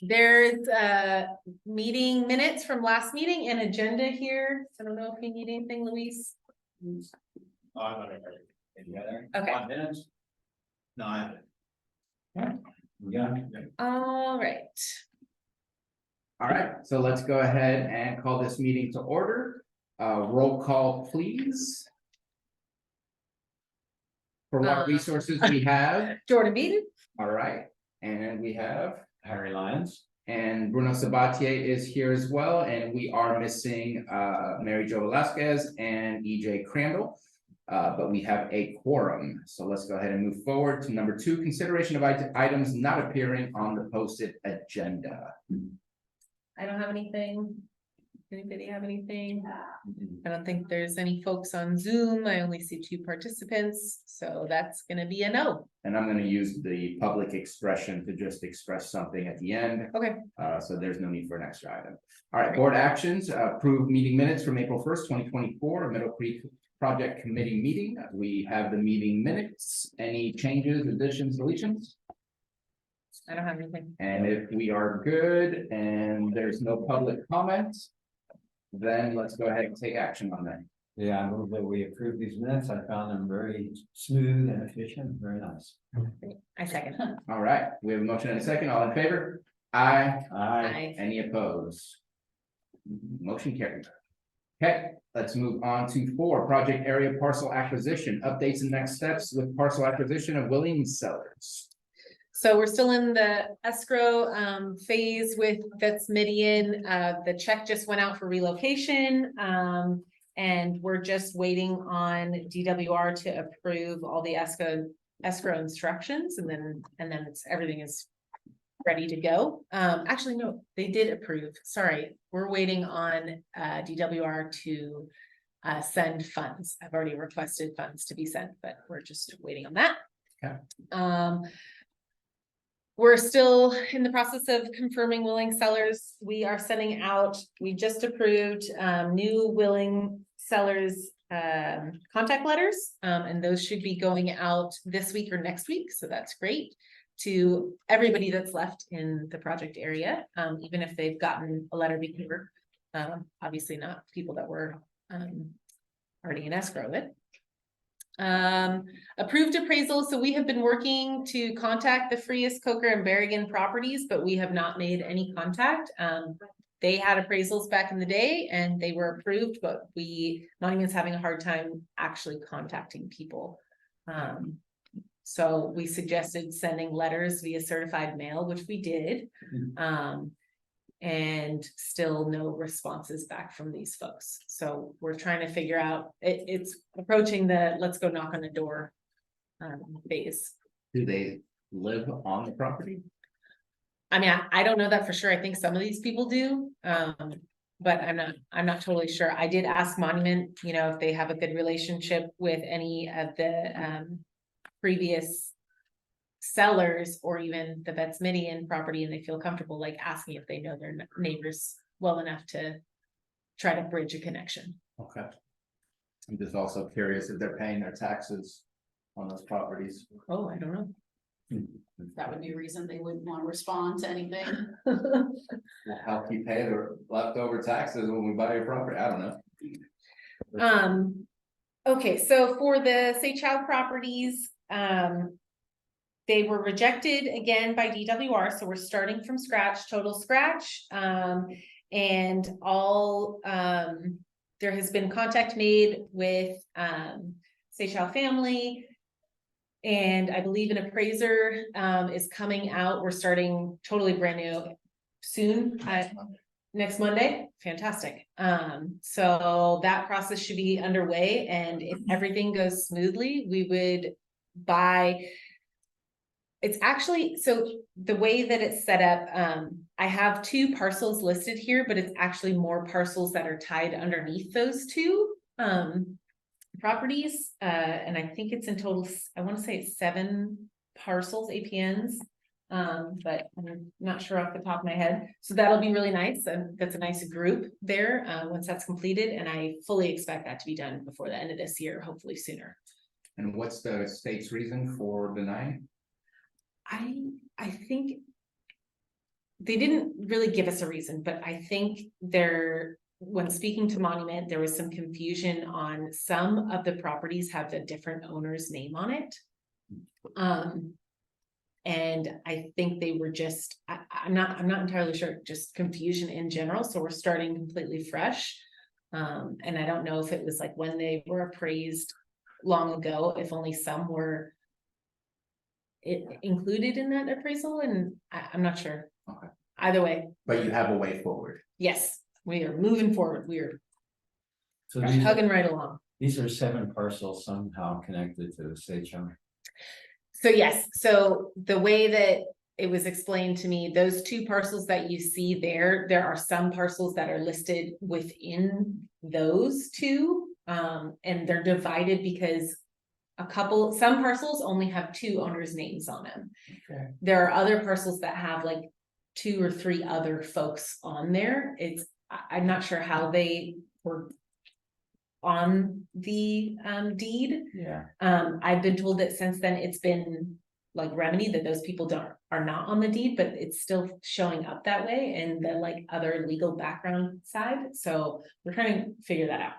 There's meeting minutes from last meeting and agenda here. I don't know if you need anything, Luis. Oh, I'm not ready. Any other? Okay. 5 minutes? No, I haven't. Yeah. All right. All right, so let's go ahead and call this meeting to order. Roll call, please. For what resources we have, Jordan Beaton. all right, and we have, Harry Lyons. and Bruno Sabatier is here as well, and we are missing Mary Jo Velasquez and EJ Crandall. But we have a quorum, so let's go ahead and move forward to number 2, consideration of items not appearing on the posted agenda. I don't have anything. Anybody have anything? I don't think there's any folks on Zoom. I only see 2 participants, so that's gonna be a no. And I'm gonna use the public expression to just express something at the end. Okay. So there's no need for an extra item. All right, board actions, approve meeting minutes from April 1st, 2024, Middle Creek Project Committee meeting. We have the meeting minutes. Any changes, additions, deletions? I don't have anything. And if we are good and there's no public comments, then let's go ahead and take action on that. Yeah, I move that we approve these minutes. I found them very smooth and efficient, very nice. I second. All right, we have a motion and a second. All in favor? Aye. Aye. Any opposed? Motion carried. Okay, let's move on to 4, project area parcel acquisition, updates and next steps with parcel acquisition of Williams Cellars. So we're still in the escrow phase with Vets Midian. The check just went out for relocation. And we're just waiting on DWR to approve all the escrow instructions, and then everything is ready to go. Actually, no, they did approve. Sorry, we're waiting on DWR to send funds. I've already requested funds to be sent, but we're just waiting on that. Okay. We're still in the process of confirming willing sellers. We are sending out, we just approved new willing sellers contact letters, and those should be going out this week or next week. So that's great to everybody that's left in the project area, even if they've gotten a letter before. Obviously not people that were already in escrow with. Approved appraisal. So we have been working to contact the Frias, Coker and Berrigan properties, but we have not made any contact. They had appraisals back in the day and they were approved, but Monuments having a hard time actually contacting people. So we suggested sending letters via certified mail, which we did. And still no responses back from these folks. So we're trying to figure out, it's approaching the let's go knock on the door phase. Do they live on the property? I mean, I don't know that for sure. I think some of these people do. But I'm not totally sure. I did ask Monument, if they have a good relationship with any of the previous sellers or even the Vets Midian property, and they feel comfortable like asking if they know their neighbors well enough to try to bridge a connection. Okay. I'm just also curious if they're paying their taxes on those properties. Oh, I don't know. That would be a reason they wouldn't want to respond to anything. Will help you pay the leftover taxes when we buy your property. I don't know. Okay, so for the Seychow properties, they were rejected again by DWR, so we're starting from scratch, total scratch. And all there has been contact made with Seychow family. And I believe an appraiser is coming out. We're starting totally brand new soon, next Monday. Fantastic. So that process should be underway. And if everything goes smoothly, we would buy. It's actually, so the way that it's set up, I have 2 parcels listed here, but it's actually more parcels that are tied underneath those 2 properties. And I think it's in total, I want to say it's 7 parcels, APNs, but I'm not sure off the top of my head. So that'll be really nice. And that's a nice group there once that's completed. And I fully expect that to be done before the end of this year, hopefully sooner. And what's the state's reason for denying? I think they didn't really give us a reason, but I think when speaking to Monument, there was some confusion on some of the properties have a different owner's name on it. And I think they were just, I'm not entirely sure, just confusion in general, so we're starting completely fresh. And I don't know if it was like when they were appraised long ago, if only some were included in that appraisal, and I'm not sure. Okay. Either way, But you have a way forward. yes, we are moving forward, we are So hugging right along. these are 7 parcels somehow connected to the state chunk. So yes, so the way that it was explained to me, those 2 parcels that you see there are some parcels that are listed within those 2. And they're divided because some parcels only have 2 owners' names on them. Okay. There are other parcels that have like 2 or 3 other folks on there. I'm not sure how they were on the deed. Yeah, I've been told that since then it's been like remedied, that those people are not on the deed, but it's still showing up that way in the like other legal background side. So we're trying to figure that out.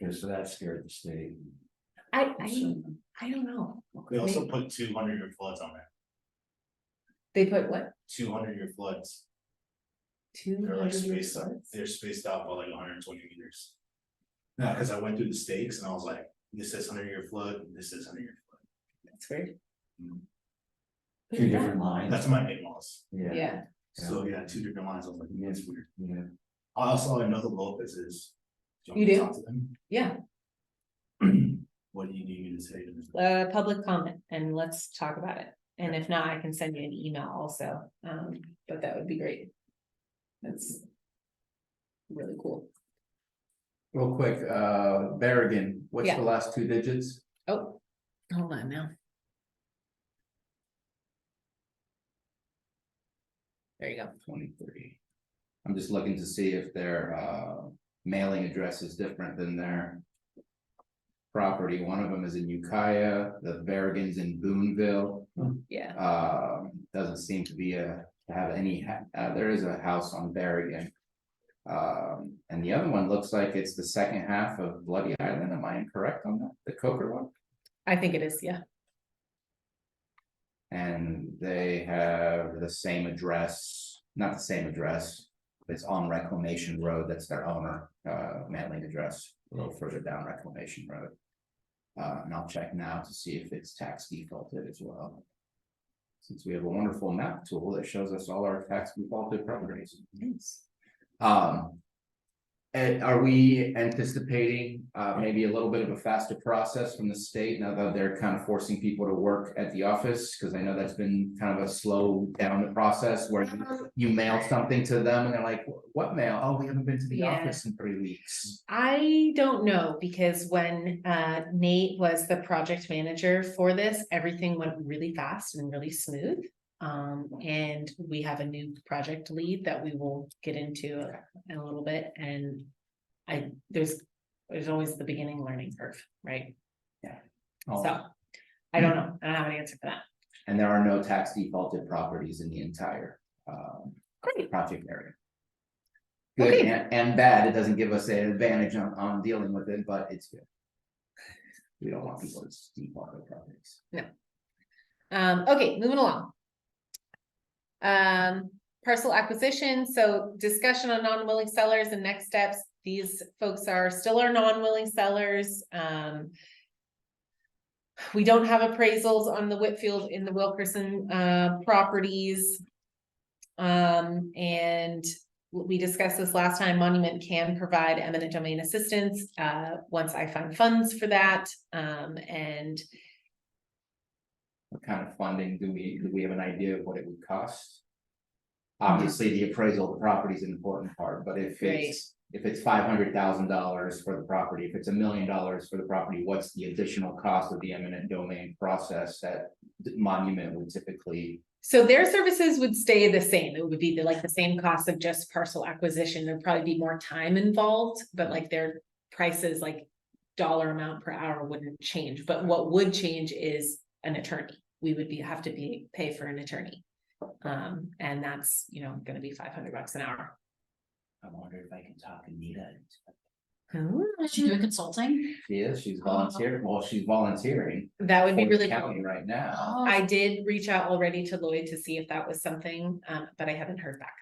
okay, so that scared the state. I don't know. We also put 200-year floods on there, They put what? 200-year floods, 2 they're like spaced out, they're spaced out by like 120 meters. Now, cause I went through the stakes and I was like, this says 100-year flood, and this says 100-year flood. That's weird. 2 different lines. That's my name was, Yeah, so yeah, 2 different lines, I was like, that's weird. Yeah, I also know the Lopez's. want You me to do? talk to them? yeah, What do you need me to say to them? public comment, and let's talk about it. And if not, I can send you an email also, but that would be great. That's really cool. Real quick, Berrigan, what's Yeah. the last 2 digits? Oh, hold on now. There you go. 23. I'm just looking to see if their mailing address is different than their property. One of them is in Ukiah, the Berrigan's in Boonville. Yeah, Doesn't seem to be to have any, there is a house on Berrigan. And the other one looks like it's the second half of Bloody Island. Am I incorrect on that? The Coker one? I think it is, yeah. And they have the same address, not the same address. It's on Reclamation Road. That's their owner, mailing address, a little further down Reclamation Road. And I'll check now to see if it's tax defaulted as well. Since we have a wonderful map tool that shows us all our tax defaulted properties. Are we anticipating maybe a little bit of a faster process from the state now that they're kind of forcing people to work at the office? Because I know that's been kind of a slow down the process where you mail something to them and they're like, what mail? Oh, we haven't been to the Yeah. office in 3 weeks. I don't know, because when Nate was the project manager for this, everything went really fast and really smooth. And we have a new project lead that we will get into in a little bit, and there's always the beginning learning curve, right? Oh, So, I don't know, I don't have an answer for that. And there are no tax defaulted properties in the entire Great. project area. Good Okay. and bad. It doesn't give us an advantage on dealing with it, but it's good. We don't want people to default their properties. Okay, moving along. Parcel acquisition, so discussion on non-willing sellers and next steps. These folks are still our non-willing sellers. We don't have appraisals on the Whitfield in the Wilkerson properties. And we discussed this last time, Monument can provide eminent domain assistance once I find funds for that. And What kind of funding do we have an idea of what it would cost? Obviously, the appraisal of the property is an important part, but if it's $500,000 for the property, if it's $1 million for the property, what's the additional cost of the eminent domain process that Monument would typically? so their services would stay the same. It would be the same cost of just parcel acquisition. There'd probably be more time involved, but like their prices, like dollar amount per hour wouldn't change. But what would change is an attorney. We would have to pay for an attorney. And that's, you know, gonna be $500 an hour. I wonder if I can talk Anita. Is she doing consulting? She is, she's volunteering, well, she's volunteering. That would be for the really county cool. right now. Oh, I did reach out already to Lloyd to see if that was something, but I haven't heard back.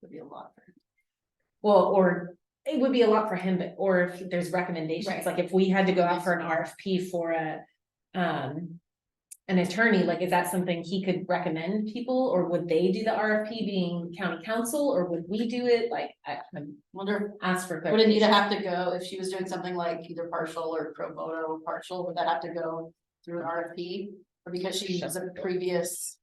would be a lot for him. Well, or it would be a lot for him, but, or if there's recommendations, Right. like if we had to go out for an RFP for an attorney, like, is that something he could recommend people, or would they do the RFP being county council, or would we do it? Like, I'm Wonder, asked for would Anita clarification. have to go, if she was doing something like either partial or pro bono partial, would that have to go through an RFP? Or because she was a previous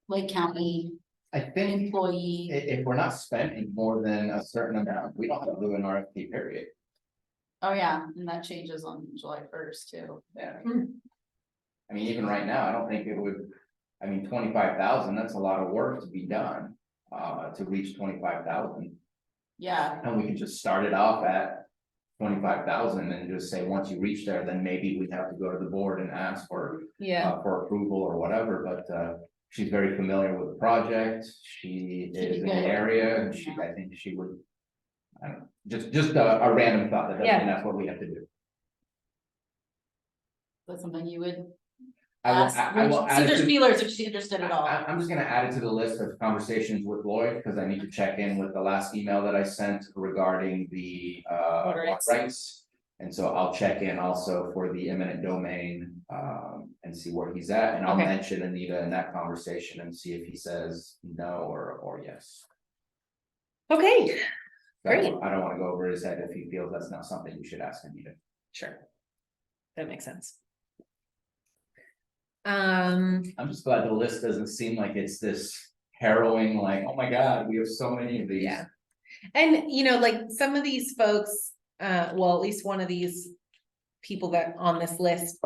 Lake County I think employee? if we're not spending more than a certain amount, we don't have to do an RFP period. Oh, yeah, and that changes on July 1st too. Yeah. Hmm. I mean, even right now, I don't think it would, I mean, 25,000, that's a lot of work to be done, to reach 25,000. Yeah, And we can just start it off at 25,000 and just say, once you reach there, then maybe we have to go to the board and ask for Yeah, for approval or whatever, but she's very familiar with the project. She is in the good. area and I think she would. I don't know, just a random thought, that doesn't Yeah. mean that's what we have to do. that's something you would I will, ask. I will See add if it there's to, feelers if she's interested at all. I'm just gonna add it to the list of conversations with Lloyd, because I need to check in with the last email that I sent regarding the Water water rights. rights. And so I'll check in also for the eminent domain, and see where he's at, and I'll Okay. mention Anita in that conversation and see if he says no or yes. okay, So Great. I don't wanna go over his head if he feels that's not something you should ask Anita. sure. That makes sense. I'm just glad the list doesn't seem like it's this harrowing, like, oh my god, we have so many of these. Yeah. And, you know, like, some of these folks, well, at least one of these people that on this list,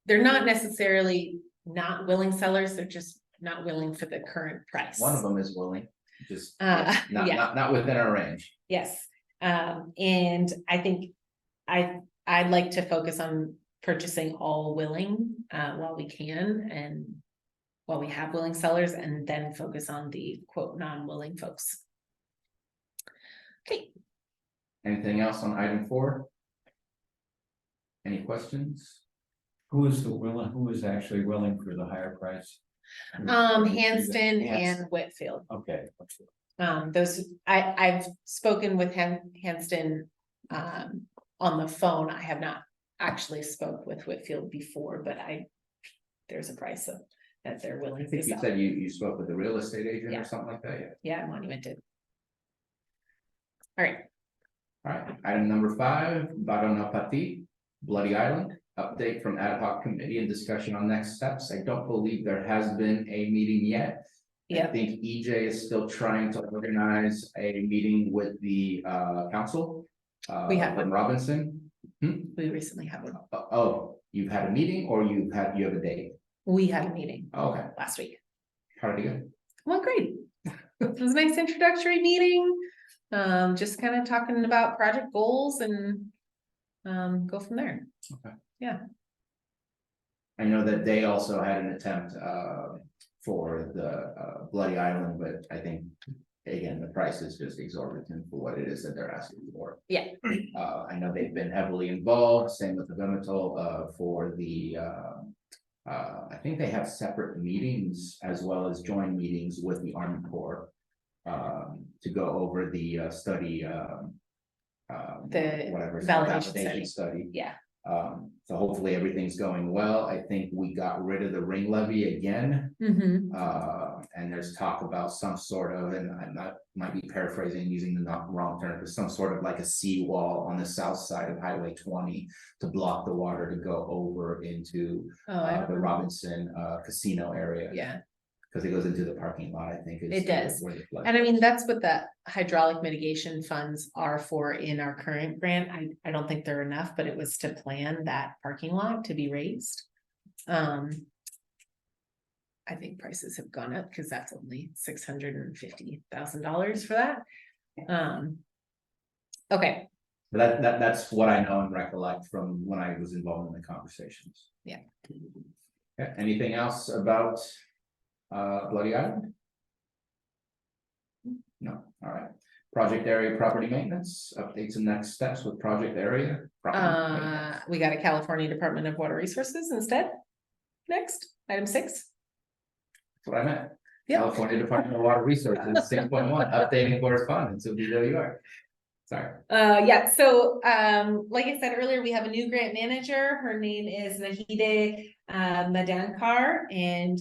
they're not necessarily not willing sellers, they're just not willing for the current price. One of them is willing, just not yeah. not within our range. Yes, and I think I'd like to focus on purchasing all willing, while we can, and while we have willing sellers, and then focus on the quote non-willing folks. Okay, Anything else on item 4? Any questions? Who is actually willing for the higher price? Hanston Hans- and Whitfield. Okay. Those, I've spoken with Hanston, on the phone. I have not actually spoke with Whitfield before, but there's a price that they're I willing to think you sell. said you spoke with the real estate agent Yeah. or something like that, yeah. Yeah, Monument did. All right, All right, item number 5, Baronapati, Bloody Island, update from ad hoc committee and discussion on next steps. I don't believe there has been a meeting yet. I yeah, think EJ is still trying to organize a meeting with the council. We have From one. Robinson. we recently had one. Oh, you've had a meeting or you have a date? We had a meeting Okay, last week. how did it go? Well, great. It was a nice introductory meeting. Just kind of talking about project goals and go from there. I know that they also had an attempt for the Bloody Island, but I think. Again, the price is just exorbitant for what it is that they're asking for. Yeah. I know they've been heavily involved, same with the Venatal, for the, I think they have separate meetings as well as joint meetings with the Army Corps. To go over the study, The whatever. it's validation study. Study. Yeah, So hopefully everything's going well. I think we got rid of the ring levy again. And there's talk about some sort of, and might be paraphrasing using the wrong term, but some sort of like a seawall on the south side of Highway 20 to block the water to go over into oh, I don't the know. Robinson casino area. Yeah, Because it goes into the parking lot, I think. It does. where the flood and I is. mean, that's what the hydraulic mitigation funds are for in our current grant. I don't think they're enough, but it was to plan that parking lot to be raised. I think prices have gone up because that's only $650,000 for that. Okay, But that's what I know and recollect from when I was involved in the conversations. Yeah. Okay, anything else about Bloody Island? No, all right. Project area property maintenance, updates and next steps with project area. property maintenance. We got a California Department of Water Resources instead. Next, item 6. That's what I meant. Yep. California Department of Water Resources, 6.1, updating correspondence with DWR. Sorry. Yeah, so, like I said earlier, we have a new grant manager. Her name is Nahide Madankar, and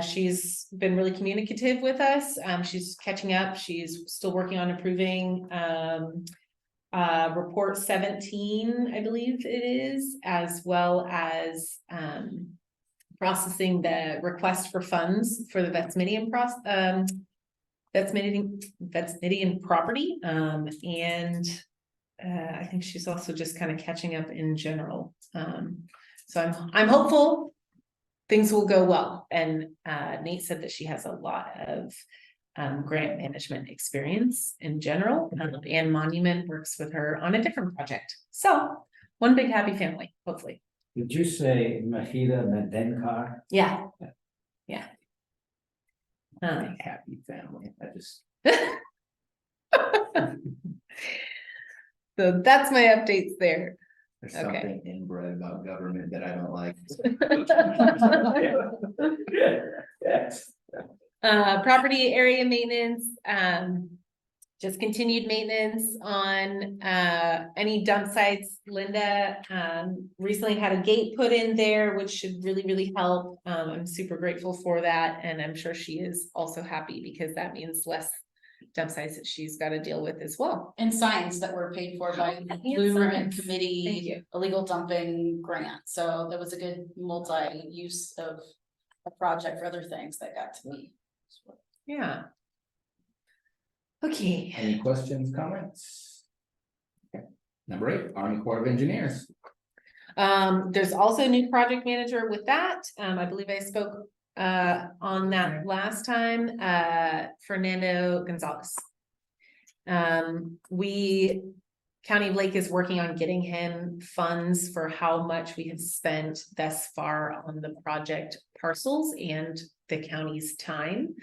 she's been really communicative with us. She's catching up. She's still working on approving report 17, I believe it is, as well as processing the request for funds for the Vetsmidian Vetsmidian property, and I think she's also just kind of catching up in general. So I'm hopeful things will go well. And Nate said that she has a lot of grant management experience in general, and Monument works with her on a different project. So one big happy family, hopefully. Did you say Mahida Medenkar? Yeah. Happy family. I just. So that's my updates there. There's Okay. something inbred about government that I don't like. Property area maintenance, just continued maintenance on, any dump sites. Linda, recently had a gate put in there, which should really help. I'm super grateful for that, and I'm sure she is also happy because that means less dump sites that she's got to deal with as well. And signs that were paid for by And Blue Ribbon signs. Thank Committee, you. illegal dumping grant, so that was a good multi-use of a project for other things that got to me. Yeah. Okay. Any questions, comments? Okay. Number 8, Army Corps of Engineers. There's also a new project manager with that. I believe I spoke on that last time, Fernando Gonzalez. County of Lake is working on getting him funds for how much we have spent thus far on the project parcels and the county's time.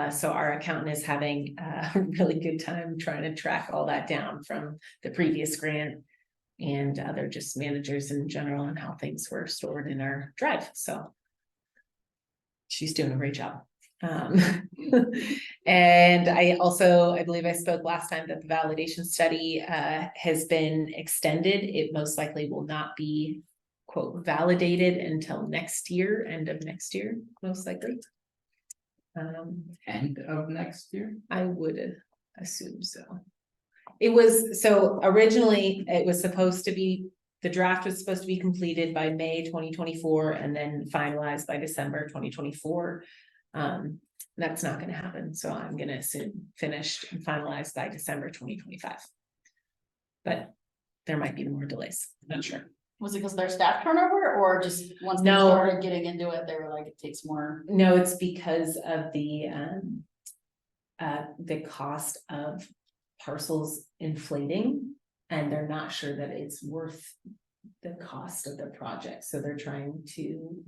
So our accountant is having a really good time trying to track all that down from the previous grant and other just managers in general and how things were stored in our drive. So she's doing a great job. And I believe I spoke last time that the validation study has been extended. It most likely will not be quote validated until next year, end of next year, most likely. End of next year? I would assume so. Originally it was supposed to be, the draft was supposed to be completed by May 2024 and then finalized by December 2024. That's not gonna happen, so I'm gonna assume finished and finalized by December 2025. But there might be more delays, not sure. Was it because of their staff turnover or just once they No. started getting into it, they were like, it takes more? No, it's because of the cost of parcels inflating, and they're not sure that it's worth the cost of the project, so they're trying to.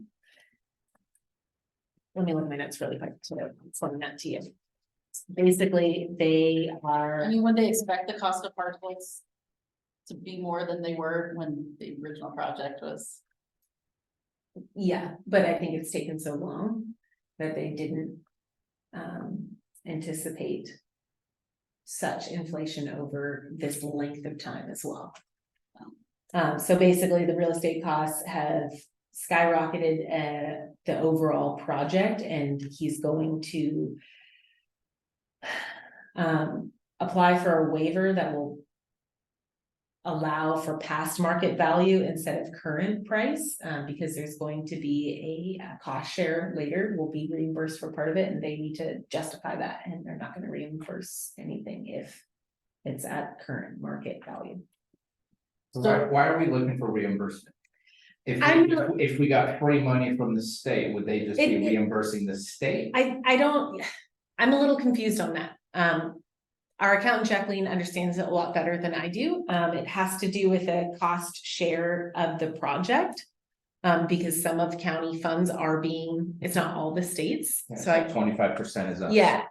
Let me look at my notes really quick to explain that to you. Basically, they are. I mean, when they expect the cost of parcels to be more than they were when the original project was. Yeah, but I think it's taken so long that they didn't anticipate such inflation over this length of time as well. So basically, the real estate costs have skyrocketed the overall project, and he's going to apply for a waiver that will allow for past market value instead of current price, because there's going to be a cost share later. We'll be reimbursed for part of it, and they need to justify that, and they're not going to reimburse anything if it's at current market value. So why are we looking for reimbursement? I'm If we got free money from the state, would they just be reimbursing the state? I'm a little confused on that. Our accountant Jacqueline understands it a lot better than I do. It has to do with a cost share of the project. Because some of county funds are being, it's not all the states, so I, 25% is us. yeah.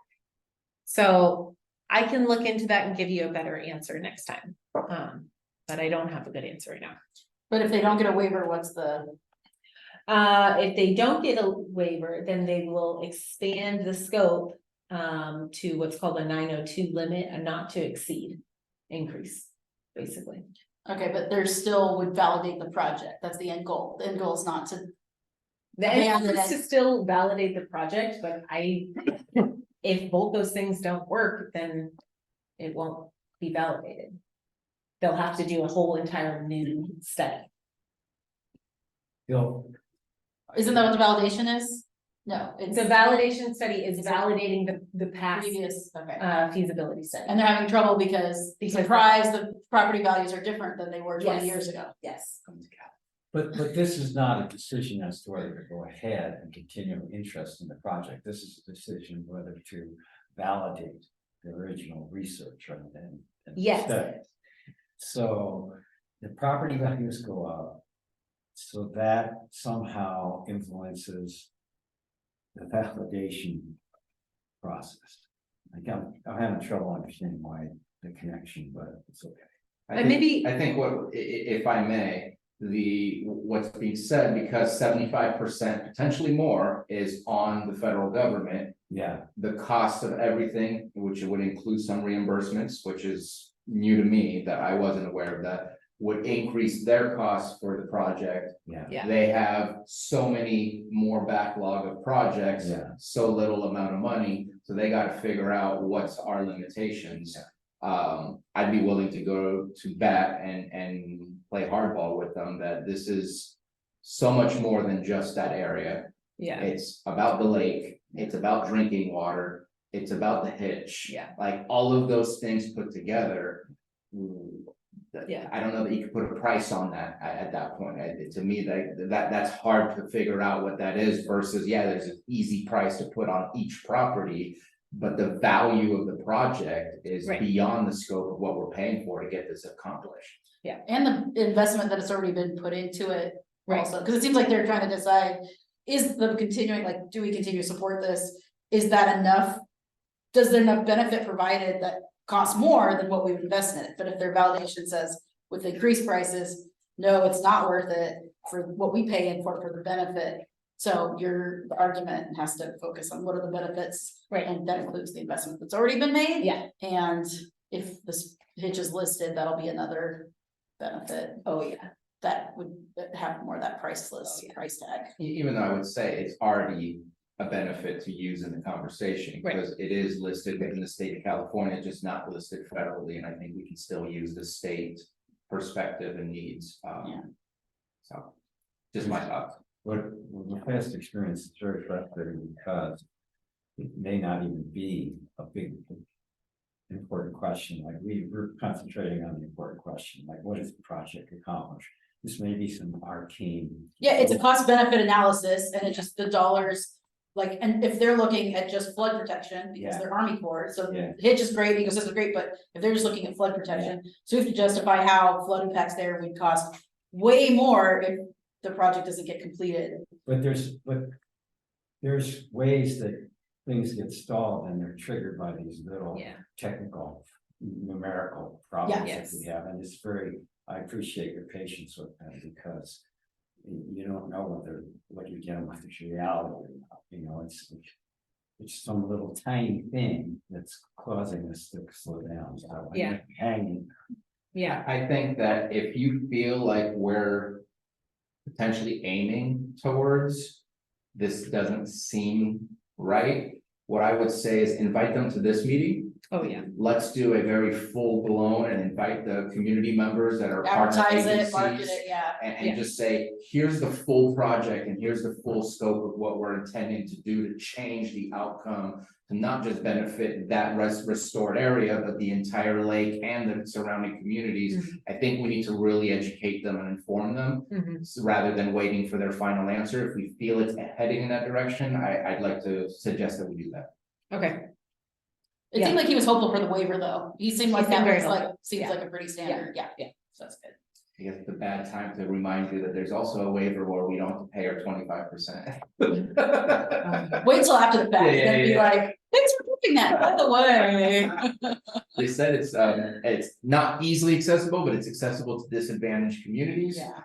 So I can look into that and give you a better answer next time. But I don't have a good answer right now. But if they don't get a waiver, what's the, If they don't get a waiver, then they will expand the scope to what's called a 902 limit, a not to exceed increase, basically. okay, but there still would validate the project, that's the end goal, the end goal is not to, The end goal Abandon is to still validate the project, but if both those things don't work, then it won't be validated. They'll have to do a whole entire new study. Bill, isn't that what the validation is? No, it's The validation study is validating the past previous, okay. feasibility study. And they're having trouble because surprise, the property values are different than they were 20 Yes. years ago. Yes. but this is not a decision as to whether to go ahead and continue interest in the project. This is a decision whether to validate the original research and Yes. study. So the property values go up. So that somehow influences the validation process. I'm having trouble understanding why the connection, but it's okay. I And think- maybe- I think if I may, what's being said, because 75% potentially more is on the federal government. Yeah, The cost of everything, which would include some reimbursements, which is new to me, that I wasn't aware of that. Would increase their costs for the project. yeah. Yeah. They have so many more backlog of projects. Yeah. So little amount of money, so they gotta figure out what's our limitations. I'd be willing to go to bat and play hardball with them, that this is so much more than just that area. Yeah, It's about the lake, it's about drinking water, it's about the hitch. Yeah. Like all of those things put together. Yeah. I don't know that you could put a price on that at that point. To me, that's hard to figure out what that is versus, yeah, there's an easy price to put on each property. But the value of the project is Right. beyond the scope of what we're paying for to get this accomplished. And the investment that has already been put into it right. also, because it seems like they're trying to decide, is the continuing, like, do we continue to support this? Is that enough? Does there enough benefit provided that costs more than what we've invested in it? But if their validation says with increased prices, no, it's not worth it for what we pay in for the benefit. So the argument has to focus on what are the benefits, Right. and that includes the investment that's already been made. Yeah. And if this hitch is listed, that'll be another benefit Oh, yeah. that would have more of that priceless Oh, yeah. price tag. Even though I would say it's already a benefit to use in the conversation, Right. because it is listed within the state of California, just not listed federally, and I think we can still use the state perspective and needs. Yeah. So, just my thoughts. What, the past experience is very frustrating because it may not even be a big important question, like we're concentrating on the important question, like what does the project accomplish? This may be some arcane. Yeah, it's a cost benefit analysis and it just the dollars, like, and if they're looking at just flood protection, because Yeah. they're Army Corps, so Yeah. hitch is great, ecosystem is great, but if they're just looking at flood protection, so we have to justify how flood impacts there would cost way more if the project doesn't get completed. But there's ways that things get stalled and they're triggered by these little Yeah. technical numerical problems that Yes. we have, and it's very, I appreciate your patience with that because. You don't know what you're dealing with is reality, or not, you know, it's some little tiny thing that's causing us to slow down, so. Yeah. Hanging, Yeah, I think that if you feel like we're potentially aiming towards, this doesn't seem right, what I would say is invite them to this meeting. oh, yeah. Let's do a very full blown and invite the community members that are partner Advertise it, market agencies. it, yeah. And Yeah. just say, here's the full project and here's the full scope of what we're intending to do to change the outcome. To not just benefit that restored area, but the entire lake and the surrounding communities. I think we need to really educate them and inform them. Mhm. Rather than waiting for their final answer. If we feel it's heading in that direction, I'd like to suggest that we do that. Okay, It seemed like he was hopeful for the waiver though, he seemed like He seemed that very was like, hopeful. seems Yeah. like a pretty standard, yeah. Yeah. So that's good. I guess it's a bad time to remind you that there's also a waiver where we don't have to pay our 25%. Wait till after the fact, Yeah, then be yeah. like, thanks for doing that, by the way. They said it's not easily accessible, but it's accessible to disadvantaged communities. Yeah.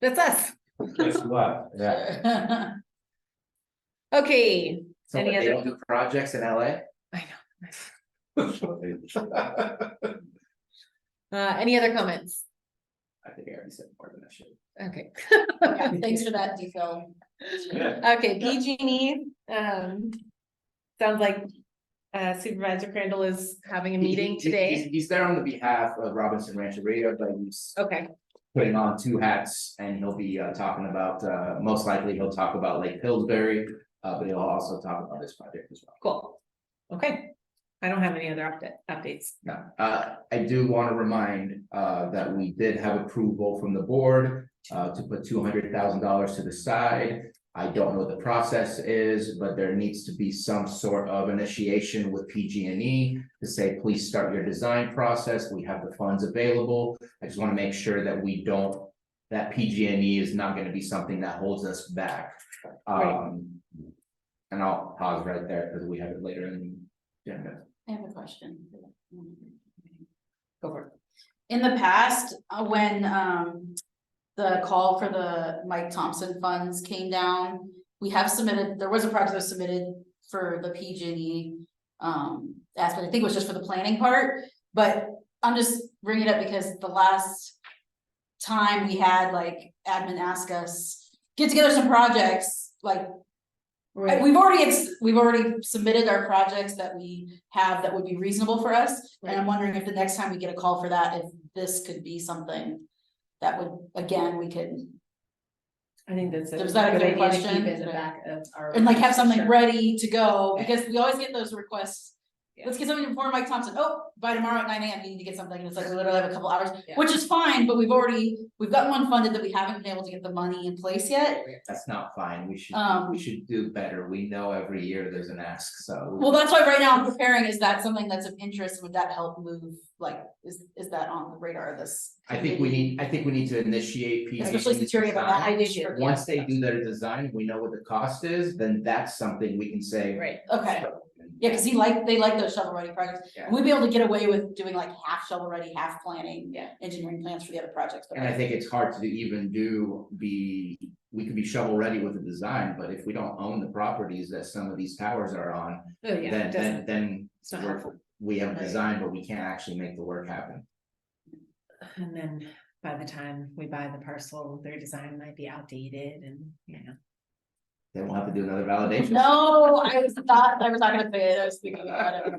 That's us. Guess what? Yeah. Okay, So Any they other- don't do projects in LA? I know. Any other comments? I think I already said more than I should. Okay. Yeah, thanks for that detail. Okay, PG&E, sounds like Supervisor Crandall is having a meeting today. He's there on the behalf of Robinson Rancheria, but he's Okay, putting on two hats and he'll be talking about, most likely he'll talk about Lake Pillsbury. But he'll also talk about this project as well. cool. Okay, I don't have any other updates. No, I do want to remind that we did have approval from the board to put $200,000 to the side. I don't know what the process is, but there needs to be some sort of initiation with PG&E to say, please start your design process. We have the funds available. I just want to make sure that we don't, that PG&E is not going to be something that holds us back. Right. And I'll pause right there because we have it later in the agenda. I have a question. Go for it. In the past, when the call for the Mike Thompson funds came down, we have submitted, there was a project that was submitted for the PG&E aspect. I think it was just for the planning part, but I'm just bringing it up because the last time we had like admin ask us, get together some projects, like we've already submitted our projects that we have that would be reasonable for us. And I'm wondering if the next time we get a call for that, if this could be something that would, again, we could, I think that's Was that a good good idea to keep question? in the back of our. and like have something Sure. ready to go, because we always get those requests. Yeah. Let's get something before Mike Thompson. Oh, by tomorrow at 9 AM, you need to get something. And it's like, we literally have a couple hours, Yeah. which is fine, but we've got one funded that we haven't been able to get the money in place yet. That's not fine, we Um, should do better, we know every year there's an ask, so. Well, that's why right now I'm preparing, is that something that's of interest, would that help move, like, is that on the radar of this? I think we need to initiate. PG&E Especially since you're able to, design. I did you. Once they do their design, we know what the cost is, then that's something we can say. Right, Okay, yeah, cause they like those shovel ready projects, Yeah. we'd be able to get away with doing like half shovel ready, half planning. Yeah. Engineering plans for the other projects, but And I think it's hard to even we could be shovel ready with the design, but if we don't own the properties that some of these towers are on, oh, yeah, it doesn't- then it's not we're- helpful. we have a Right. design, but we can't actually make the work happen. And then by the time we buy the parcel, their design might be outdated and, Then we'll have to do another validation. no, I was not gonna say it, I was thinking about it.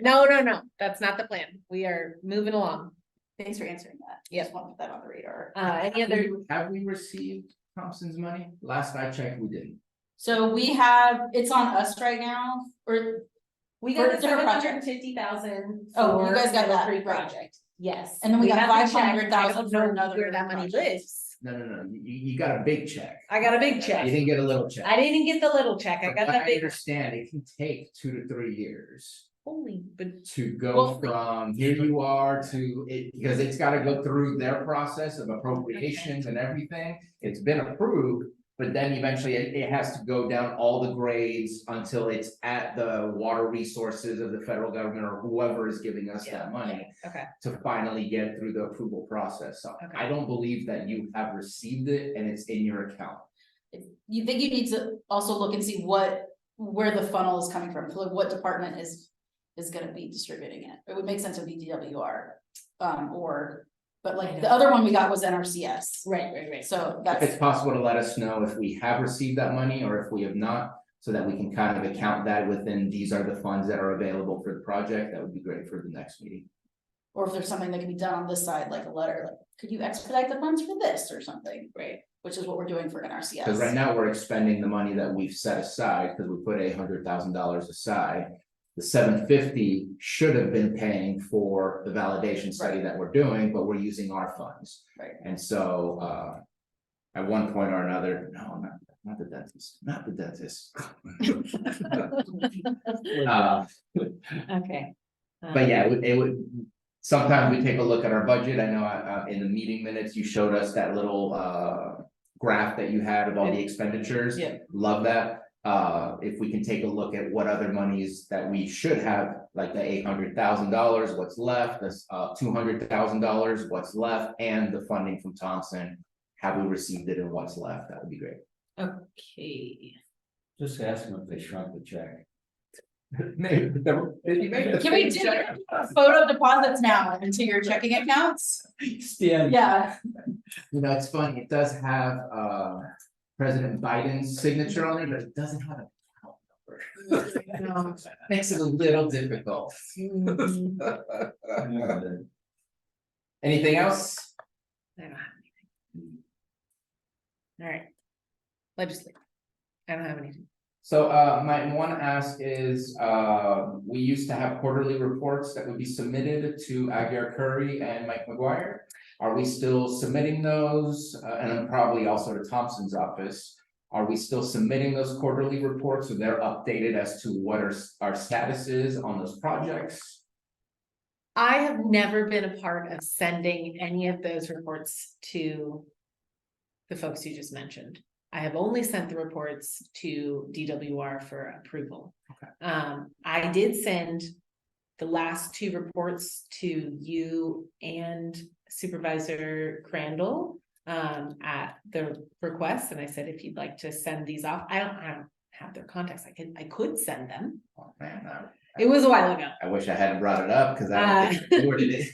No, that's not the plan. We are moving along. Thanks for answering that. Yep. Just want to put that on the radar. Any other, Have we received Thompson's money? Last I checked, we didn't. So we have, it's on us right now, or, we For got the different projects. 750,000. Oh, you guys got that, free right. project. Yes. And then we got have the check. 500,000 I don't for know another Where that money project. lives. No, you got a big check. I got a big You check. didn't get a little check. I didn't get the little check. I got But the big. understand, it can take 2 to 3 years Holy, but to go Well- from here you are to it, because it's gotta go through their process of appropriations and everything. It's been approved, but then eventually it has to go down all the grades until it's at the water resources of the federal government or whoever is giving us that money okay, to finally get through the approval process. So Okay. I don't believe that you have received it and it's in your account. you think you need to also look and see where the funnel is coming from, like what department is gonna be distributing it. It would make sense with DWR, but like the other one we got was NRCS, right. so If it's that's, possible to let us know if we have received that money or if we have not, so that we can kind of account that within, these are the funds that are available for the project, that would be great for the next meeting. or if there's something that can be done on this side, like a letter, like, could you expedite the funds for this or something? Right. Which is what we're doing for NRCS. Because right now we're expending the money that we've set aside, because we put $100,000 aside. The 750 should have been paying for the validation study that we're doing, but we're using our funds. Right. And so, at one point or another, no, not the dentist, not the dentist. Uh, Okay. But yeah, it would, Sometimes we take a look at our budget. I know in the meeting minutes, you showed us that little graph that you had of all the expenditures. Yeah. Love that. If we can take a look at what other monies that we should have, like the $800,000, what's left, this $200,000, what's left, and the funding from Thompson. Have we received it and what's left? That would be great. Okay. Just ask them if they shrunk the check. Can we do photo deposits now into your checking accounts? Stan. Yeah. You know, it's funny, it does have President Biden's signature on it, but it doesn't have a account number. Makes it a little difficult. Anything else? I don't have anything. All right. Legislative. I don't have anything. So my one ask is, we used to have quarterly reports that would be submitted to Aguirre Curry and Mike McGuire. Are we still submitting those? And then probably also to Thompson's office. Are we still submitting those quarterly reports? So they're updated as to what our status is on those projects? I have never been a part of sending any of those reports to the folks you just mentioned. I have only sent the reports to DWR for approval. Okay. I did send the last two reports to you and Supervisor Crandall at the request, and I said, if you'd like to send these off, I don't have their contacts. I could send them. Oh, man, It was a while ago. I wish I hadn't brought it up because I don't think I forwarded it.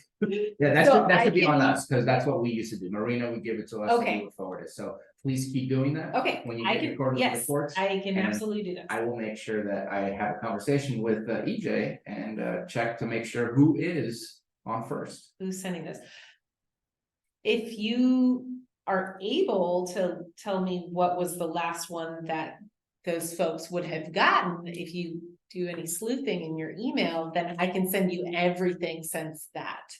Yeah, that should be on us, because that's what we used to do. Marina would give it to us and Okay. we would forward it. So please keep doing that. Okay, When you I get your can, quarterly yes, reports. I can and absolutely do that. I will make sure that I have a conversation with EJ and check to make sure who is on first. Who's sending this? If you are able to tell me what was the last one that those folks would have gotten, if you do any sleuthing in your email, then I can send you everything since that.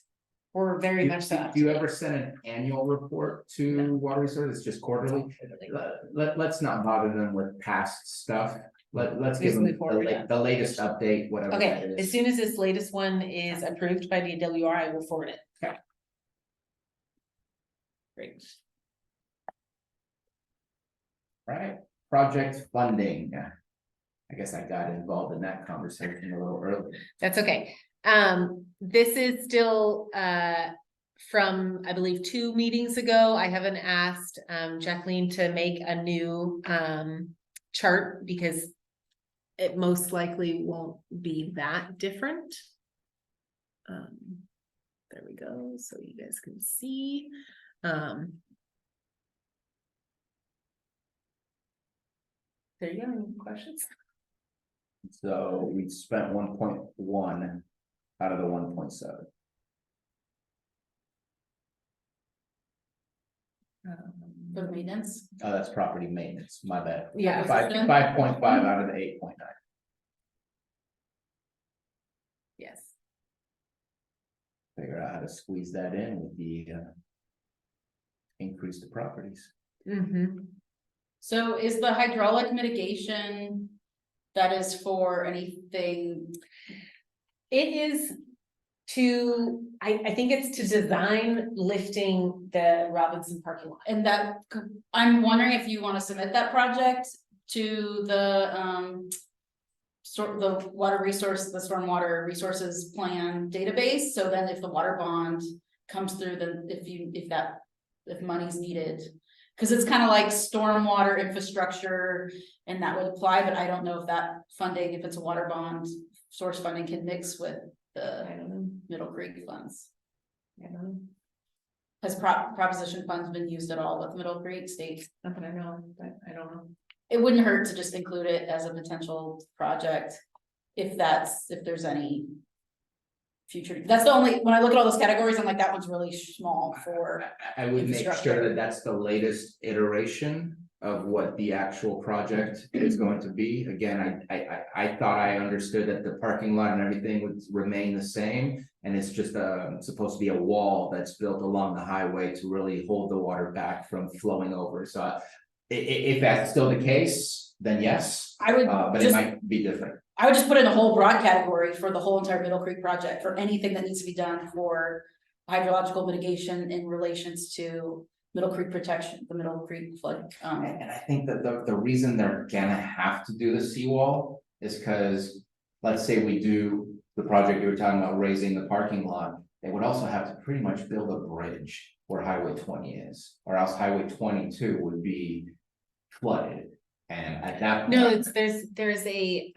We're very much so. Do you ever send an annual report to Water Resources? It's just quarterly? Let's not bother them with past stuff. Let's give Just them move forward, yeah. the latest update, whatever that Okay, is. as soon as this latest one is approved by DWR, I will forward it. Okay. Great. Right, project funding. I guess I got involved in that conversation a little early. That's okay. This is still, from, I believe, 2 meetings ago. I haven't asked, Jacqueline to make a new, chart because it most likely won't be that different. There we go, so you guys can see. There you go, any questions? So we spent 1.1 out of the 1.7. For the maintenance. Oh, that's property maintenance, my bad. Yeah. 5.5 out of the 8.9. Yes. Figure out how to squeeze that in with the increase the properties. Mm-hmm. So is the hydraulic mitigation, that is for anything? It is to, I think it's to design lifting the Robinson parking lot. And that, I'm wondering if you wanna submit that project to the the water resource, the stormwater resources plan database, so then if the water bond comes through, then if money's needed. Cause it's kind of like stormwater infrastructure and that would apply, but I don't know if that funding, if it's a water bond source funding can mix with the I don't know. Middle Creek funds. I don't know. Has proposition funds been used at all with Middle Creek State? Not that I know, but I don't know. It wouldn't hurt to just include it as a potential project. If there's any. Future, that's the only, when I look at all those categories, I'm like, that one's really small for, I would make sure Infrastructure. that that's the latest iteration of what the actual project is going to be. Again, I thought I understood that the parking lot and everything would remain the same. And it's just supposed to be a wall that's built along the highway to really hold the water back from flowing over. So if that's still the case, then yes, I would but it just, might be different. I would just put in a whole broad category for the whole entire Middle Creek project, for anything that needs to be done for hydrological mitigation in relations to Middle Creek protection, the Middle Creek flood. And I think that the reason they're gonna have to do the seawall is because, let's say we do the project you were talking about, raising the parking lot, they would also have to pretty much build a bridge where Highway 20 is, or else Highway 22 would be flooded. And at that point. No, there's a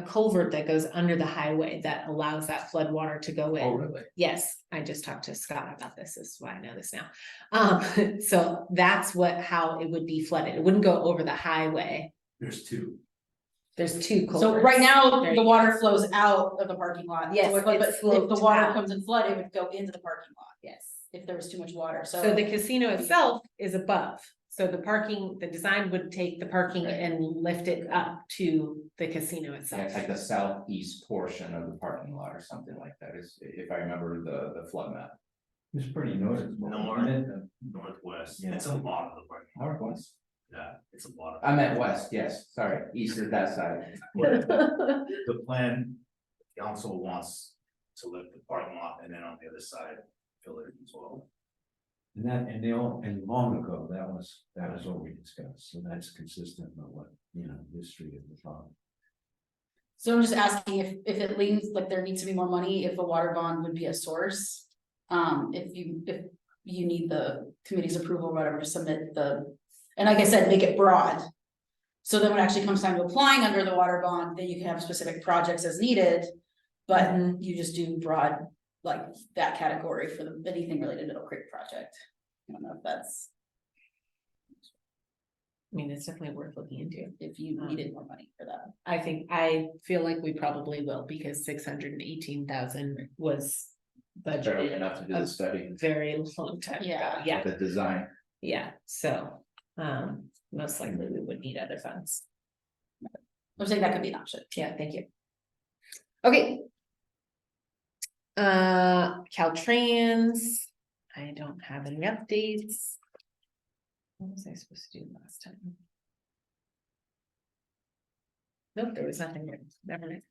culvert that goes under the highway that allows that flood water to go Oh, in. really? Yes, I just talked to Scott about this is why I know this now. So that's how it would be flooded. It wouldn't go over the highway. There's two. There's two So culverts. right now, There the you water flows out of the parking lot. Yes, So but it if sloped the water out. comes in flood, it would go into the parking lot Yes. if there was too much water, So the casino itself is above. So the design would take the parking Right. and lift it up to the casino Yeah, itself. it's like the southeast portion of the parking lot or something like that, is if I remember the flood map. It's pretty noticeable. North. isn't it? Northwest, Yeah. it's a lot of the parking, Northwest. yeah, it's a lot of. I meant west, yes, sorry, east is that side. The plan, council wants to lift the parking lot and then on the other side, fill it as well. And long ago, that was what we discussed, so that's consistent with what, history of the thought. So I'm just asking if it leans, like there needs to be more money, if a water bond would be a source. If you need the committee's approval or whatever to submit and like I said, make it broad. So then when it actually comes time to applying under the water bond, then you can have specific projects as needed. But Mhm. you just do broad, like that category for anything related to Middle Creek project. I don't know if that's, I mean, it's definitely worth looking into. if you needed more money for that. I feel like we probably will because 618,000 was Barely budgeted enough to do the study, a very long time ago. Yeah. Yeah, the design. yeah, so, most likely we would need other funds. I'm saying that could be an option. Yeah, thank you. Okay. Caltrans, I don't have any updates. What was I supposed to do last time? Nope, there was nothing there, never mind.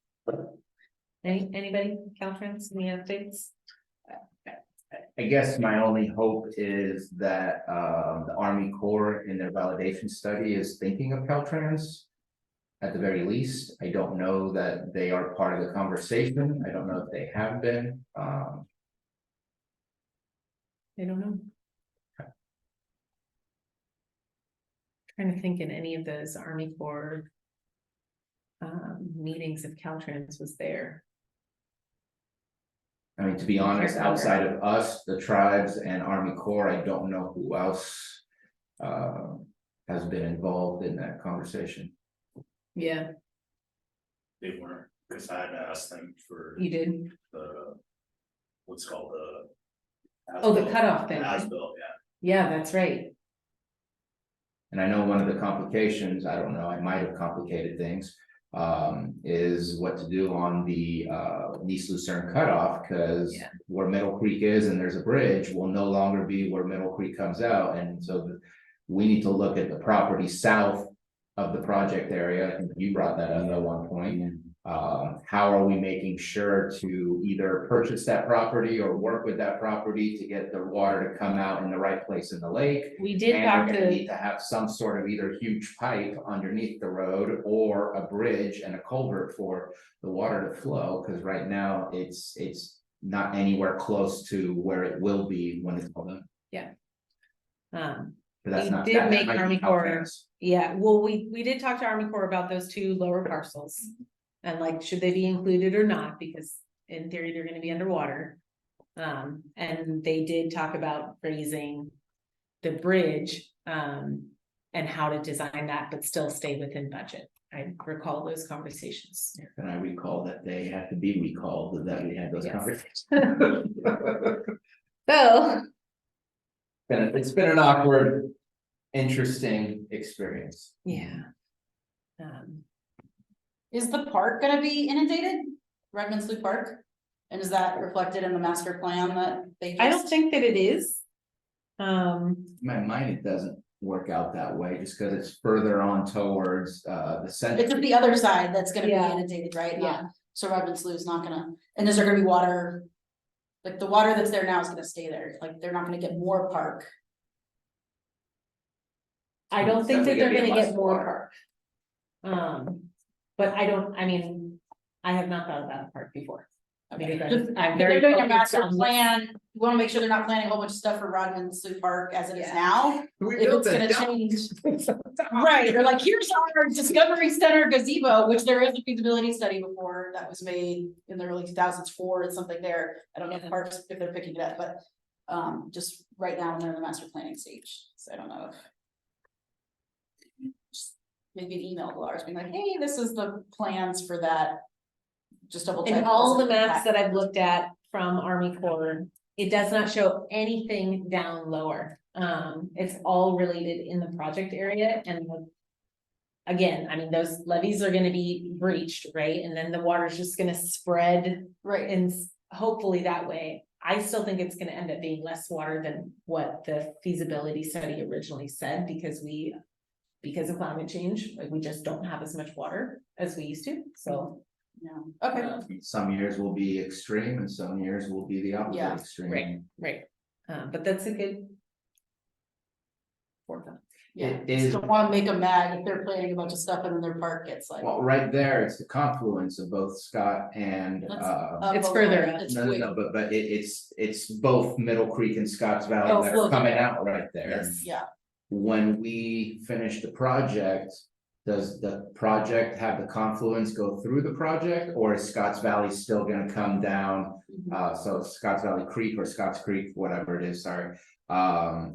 Anybody, Caltrans, any updates? I guess my only hope is that the Army Corps in their validation study is thinking of Caltrans. At the very least, I don't know that they are part of the conversation. I don't know if they have been. I don't know. Trying to think in any of those Army Corps. Meetings if Caltrans was there. I mean, to be honest, outside of us, the tribes and Army Corps, I don't know who else has been involved in that conversation. Yeah, They weren't, because I had asked them for you did. the, what's called the. Oh, the as-built. cutoff thing. As-built, yeah. Yeah, that's right. And I know one of the complications, I don't know, I might have complicated things, is what to do on the East Lucerne cutoff, because Yeah. where Middle Creek is and there's a bridge will no longer be where Middle Creek comes out, and so we need to look at the property south of the project area. I think you brought that up at one point. How are we making sure to either purchase that property or work with that property to get the water to come out in the right place in the lake? We did And talk we're gonna need to, to have some sort of either huge pipe underneath the road or a bridge and a culvert for the water to flow, because right now it's not anywhere close to where it will be when it's all done. But that's We not. did that make might be Army how Corps- fast. yeah, well, we did talk to Army Corps about those two lower parcels. And like, should they be included or not, because in theory, they're gonna be underwater. And they did talk about raising the bridge, and how to design that, but still stay within budget. I recall those conversations. And I recall that they had to be recalled, that we had those Yes. conversations. So, It's been an awkward, interesting experience. yeah. Is the park gonna be inundated? Redmond Slough Park? And is that reflected in the master plan that they just? I don't think that it is. In my mind, it doesn't. work out that way, just because it's further on towards the center. It's at the other side that's gonna be Yeah. inundated, right? Yeah. So Robin Slough is not gonna, and is there gonna be water? Like the water that's there now is gonna stay there, like they're not gonna get more park. I don't think that Definitely they're gonna gonna be less get more water. park. But I mean, I have not thought about a park before. Because Just- I'm If very they're doing a focused master on what's- plan, we wanna make sure they're not planning a whole bunch of stuff for Rodman Slough Park as it is Yeah. now. We If built it's a gonna dump. change. Right, or like, here's our Discovery Center gazebo, which there is a feasibility study before that was made in the early 2000s for, it's something there. I don't know if parks, if they're picking it up, but just right now they're in the master planning stage, so I don't know if. Just maybe an email to ours being like, hey, this is the plans for that. Just double check. And all the doesn't maps impact- that I've looked at from Army Corps, it does not show anything down lower. It's all related in the project area and. Again, I mean, those levees are gonna be breached, right? And then the water's just gonna spread Right, and hopefully that way. I still think it's gonna end up being less water than what the feasibility study originally said, because of climate change, like we just don't have as much water as we used to, so. yeah, okay, Some years will be extreme and some years will be the opposite Yeah, extreme. Right. But that's a good. Forethought. yeah, It just is- don't wanna make them mad if they're planning a bunch of stuff and then their park gets like. Well, right there, it's the confluence of both Scott and That's uh. It's a further little- up. it's No, no, way- no, but it's both Middle Creek and Scotts Valley Oh, that flow are coming together. out right there. Yes. Yeah, When we finish the project, does the project have the confluence go through the project, or is Scotts Valley still gonna come down? So Scotts Valley Creek or Scotts Creek, whatever it is, sorry,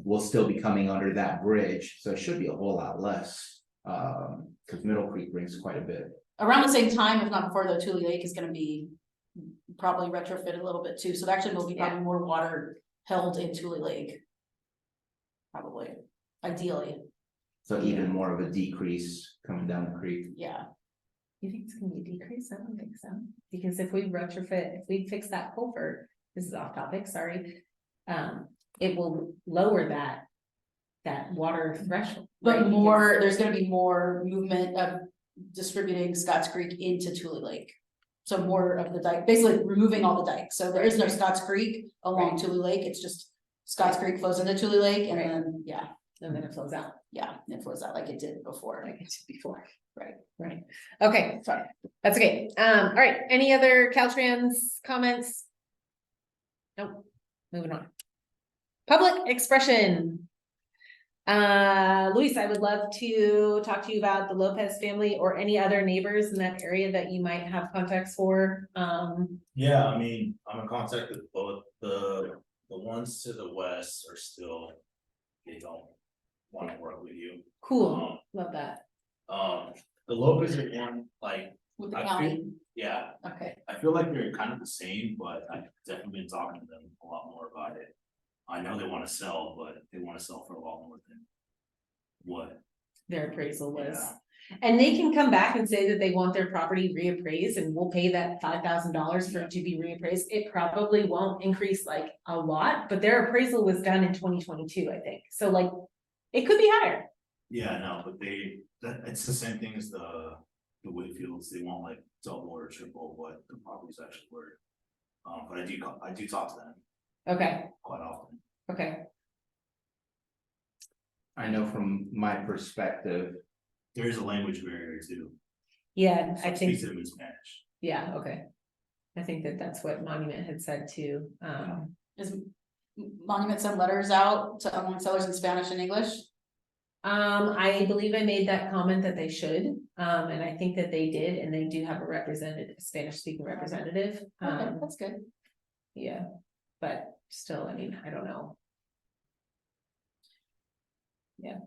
will still be coming under that bridge, so it should be a whole lot less. Cause Middle Creek brings quite a bit. around the same time, if not before, though, Tule Lake is gonna be. Probably retrofit a little bit too, so actually will be probably more water held in Tule Lake. Probably, ideally, So even more of a decrease coming down the creek. yeah, You think it's gonna be a decrease? I don't think so, because if we retrofit, if we fix that culvert, this is off topic, sorry. It will lower that water threshold. but right? more, there's gonna be more movement of distributing Scotts Creek into Tule Lake. So more of the dike, basically removing all the dikes, so there is no Scotts Creek along Right. Tule Lake, it's just Scotts Creek flows into Tule Lake and Right. then, yeah, And then it flows out yeah, it flows out like it did before. like it did before. Right. Right, okay, sorry, that's okay. All right, any other Caltrans comments? Nope, moving on. Public expression. Luis, I would love to talk to you about the Lopez family or any other neighbors in that area that you might have contacts for. Yeah, I mean, I'm in contact with both the ones to the west are still. They don't wanna work with you. Cool, love that. The Lopez one, like, With the I county, feel, yeah, okay, I feel like they're kind of the same, but I've definitely been talking to them a lot more about it. I know they wanna sell, but they wanna sell for a lot more than what, Their appraisal was. Yeah. And they can come back and say that they want their property reappraised and we'll pay that $5,000 for it to be reappraised. It probably won't increase like a lot, but their appraisal was done in 2022, I think. So like, it could be higher. yeah, no, but it's the same thing as the Whitfields, they want like double or triple what the property's actually worth. But I do talk to them Okay, quite often. okay. I know from my perspective, There is a language barrier too. Yeah, So I speak think, to them in Spanish. yeah, okay. I think that that's what Monument had said too. is Monument send letters out to online sellers in Spanish and English? I believe I made that comment that they should, and I think that they did, and they do have a representative, Spanish speaking representative. Okay, that's good. Yeah, but still, I mean, I don't know. Yeah,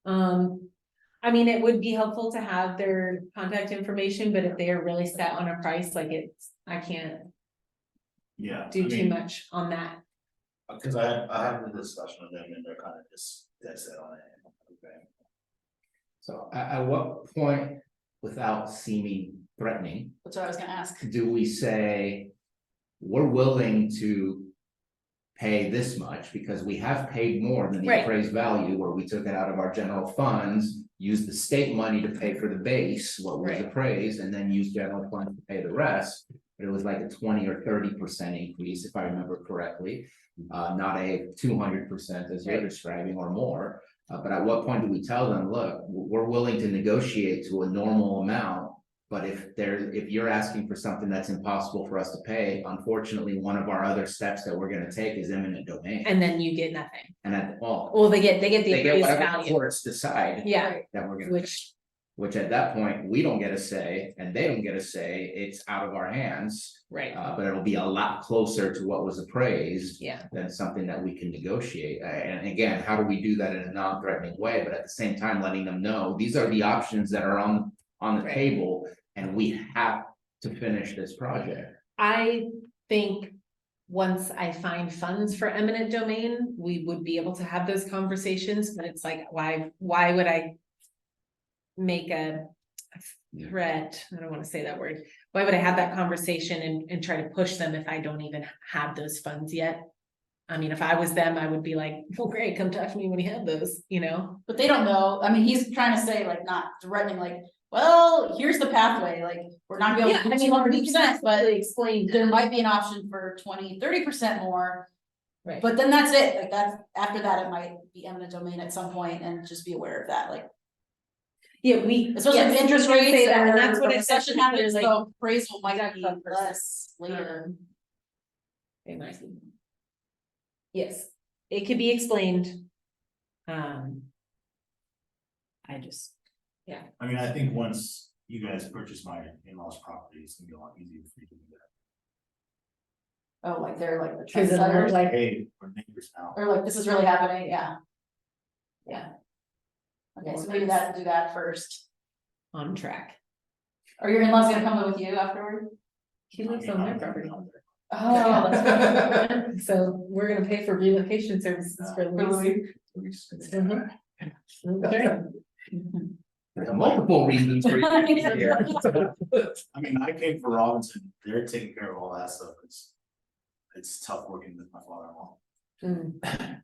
I mean, it would be helpful to have their contact information, but if they are really set on a price, like I can't Yeah. do I too mean, much on that. Cause I had a discussion with them and they're kind of just dead set on it. Okay. so at what point, without seeming threatening, that's what I was gonna ask. do we say? We're willing to pay this much, because we have paid more than the Right. appraised value, where we took it out of our general funds. Used the state money to pay for the base, what was Right. appraised, and then used general funds to pay the rest. But it was like a 20 or 30% increase, if I remember correctly. Not a 200% as you're Right. describing or more. But at what point do we tell them, look, we're willing to negotiate to a normal amount? But if you're asking for something that's impossible for us to pay, unfortunately, one of our other steps that we're gonna take is eminent domain. And then you get nothing. And at all, Well, they get the they get appraised whatever the value. courts decide Yeah, that we're gonna. which, At that point, we don't get a say and they don't get a say, it's out of our hands. right, But it'll be a lot closer to what was appraised yeah, than something that we can negotiate. And again, how do we do that in a non-threatening way, but at the same time letting them know, these are the options that are on the Right. table. And we have to finish this project. I think. Once I find funds for eminent domain, we would be able to have those conversations, but it's like, why would I? Make a Yeah. threat, I don't wanna say that word, why would I have that conversation and try to push them if I don't even have those funds yet? I mean, if I was them, I would be like, oh, great, come talk to me when you have those, you know? But they don't know, I mean, he's trying to say like not threatening, like, well, here's the pathway, like, we're not gonna be able to do 200%, but explain. there might be an option for 20-30% more. Right. But then that's it, like that's, after that, it might be eminent domain at some point and just be aware of that, like. Yeah, Especially if yes, interest we can say rates that, and and that's what I said recession to her, happens, like, so appraisal might Exactly. be less later. They might be. Yes, it could be explained. I just, I mean, I think once you guys purchase my in-laws property, it's gonna be a lot easier for you to do that. Oh, like they're like the Cause it'll trendsetters, like, Hey, we're neighbors now. or like this is really happening, yeah. Yeah. Okay, so maybe do that first. on track. Are your in-laws gonna come with you afterward? He lives on their property. Oh, that's right. So we're gonna pay for relocation services for Louis. Mhm. Okay. There are multiple reasons for you to be here. I mean, I came from Robinson, they're taking care of all that stuff, it's tough working with my father-in-law. Mm.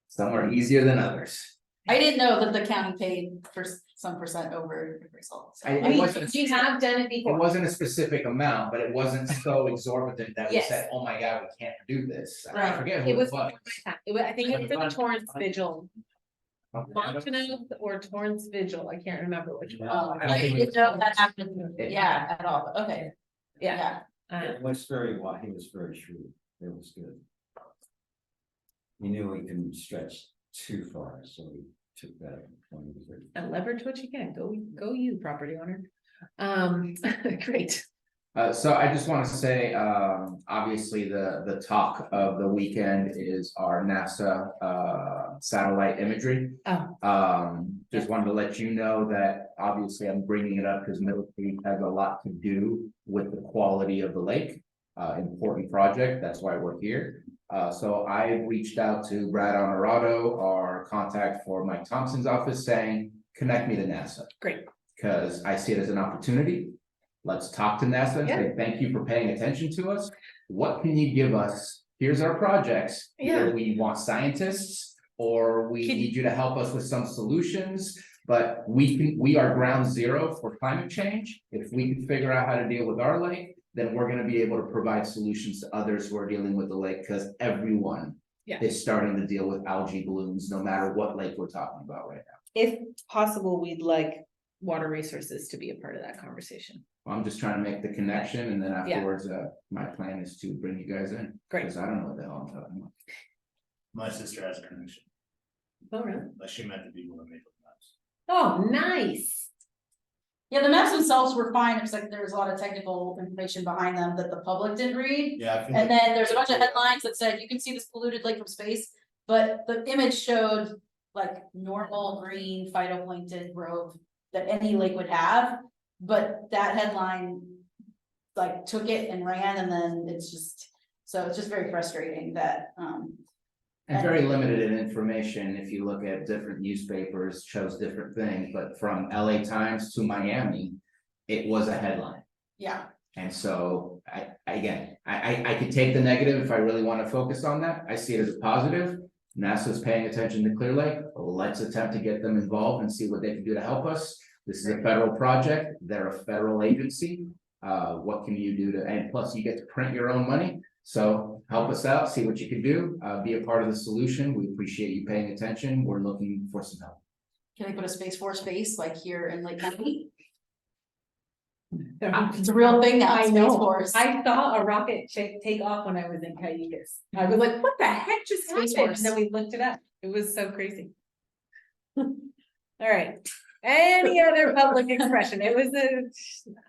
Some are easier than others. I didn't know that the county paid for some percent over the result. So. It wasn't, We have done it it before. wasn't a specific amount, but it wasn't so exorbitant that we Yes. said, oh my God, we can't do this. I Right. forget who It it was, was. I think it was in the Torrance Vigil, Okay. Montanus or Torrance Vigil, I can't remember which one. Oh, I don't I think didn't know that happened, It- yeah, at all, okay, Yeah, yeah. uh, It was very wise, he was very shrewd, it was good. He knew he couldn't stretch too far, so he took that. and leverage what you can, go you, property owner. Great, So I just want to say, obviously, the talk of the weekend is our NASA satellite imagery. oh, Just wanted to let you know that obviously I'm bringing it up because Middle Creek has a lot to do with the quality of the lake. Important project, that's why we're here. So I reached out to Brad Honorado, our contact for Mike Thompson's office, saying, connect me to NASA. great, Because I see it as an opportunity. Let's talk to NASA and say, thank you for paying attention to us. What can you give us? Here's our projects. Either we want scientists or we Can- need you to help us with some solutions. But we are ground zero for climate change. If we can figure out how to deal with our lake, then we're gonna be able to provide solutions to others who are dealing with the lake, because everyone Yeah. is starting to deal with algae blooms, no matter what lake we're talking about right now. if possible, we'd like water resources to be a part of that conversation. I'm just trying to make the connection, and then Yeah. afterwards, my plan is to bring you guys in. Great. Because I don't know what the hell I'm talking about. My sister has a connection, Oh, really? but she met the people that made the maps. Oh, nice. Yeah, the maps themselves were fine, it's like there's a lot of technical information behind them that the public didn't read. Yeah. I feel And like- then there's a bunch of headlines that said, you can see this polluted lake from space, but the image showed like normal green phytoplankton growth that any lake would have. But that headline like took it and ran, and then it's just very frustrating that, And very limited in information, if you look at different newspapers, shows different things, but from LA Times to Miami, it was a headline. yeah, And so I could take the negative if I really want to focus on that. I see it as a positive. NASA's paying attention to Clear Lake. Let's attempt to get them involved and see what they can do to help us. This is a federal project. They're a federal agency. What can you do to, and plus you get to print your own money. So help us out, see what you can do, be a part of the solution. We appreciate you paying attention. We're looking for some help. Can they put a Space Force base like here in Lake County? It's a real thing now, I Space know. Force. I saw a rocket take off when I was in Cayugas. I was like, what the heck just Space happened? Force. And then we looked it up. It was so crazy. All right. Any other public expression? It was